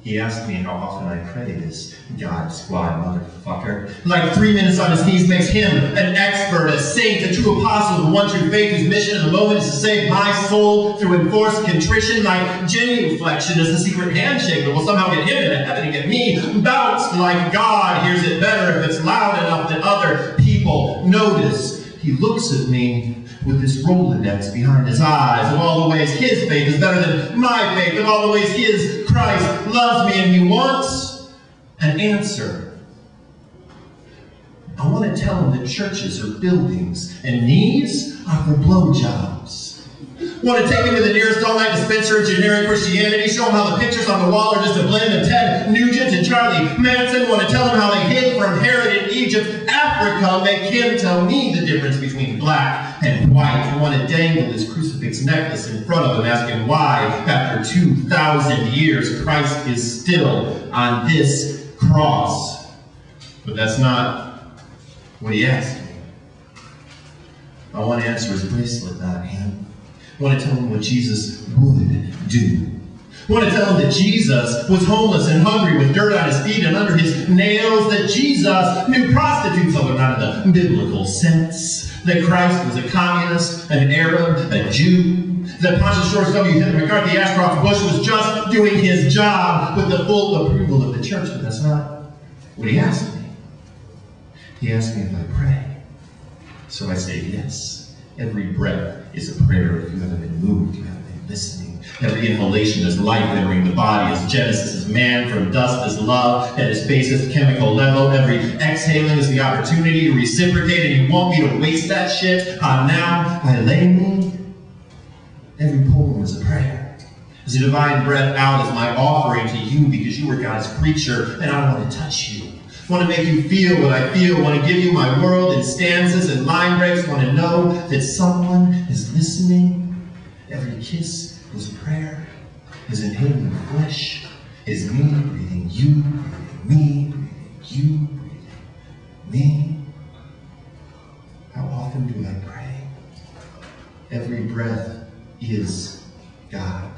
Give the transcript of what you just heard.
He asked me how often I pray this God squad motherfucker. Like 3 minutes on his knees makes him an expert, a saint, a true apostle, the one true faith whose mission in the moment is to save my soul through enforced contrition. My genuflection is the secret handshake that will somehow get him into heaven and get me bounced like God hears it better if it's loud enough that other people notice. He looks at me with this Rolodex behind his eyes of all the ways his faith is better than my faith, of all the ways his Christ loves me, and he wants an answer. I want to tell him that churches are buildings and knees are for blowjobs. I want to take him to the nearest all-night dispenser of generic Christianity, show him how the pictures on the wall are just a blend of Ted Nugent and Charlie Manson. I want to tell him how they hid from Herod in Egypt, Africa, make him tell me the difference between black and white. I want to dangle his crucifix necklace in front of him, asking why, after 2,000 years, Christ is still on this cross. But that's not what he asked me. I want to answer his bracelet, not him. I want to tell him what Jesus would do. I want to tell him that Jesus was homeless and hungry with dirt on his feet and under his nails, that Jesus knew prostitutes, although not in the biblical sense, that Christ was a communist, an Arab, a Jew, that Pontius George W. Hitler McCarthy Ashcroft Bush was just doing his job with the full approval of the church, but that's not what he asked me. He asked me if I pray. So I say yes. Every breath is a prayer. If you haven't been moved, you haven't been listening. Every inhalation is life entering the body, as Genesis is man, from dust is love, at its basest chemical level. Every exhaling is the opportunity to reciprocate, and you want me to waste that shit on now by laying. Every poem is a prayer. As a divine breath out is my offering to you, because you are God's creature, and I want to touch you. I want to make you feel what I feel. I want to give you my world in stanzas and line breaks. I want to know that someone is listening. Every kiss is a prayer. Is inhaling the flesh. Is me breathing you, breathing me, breathing you, breathing me. How often do I pray? Every breath is God.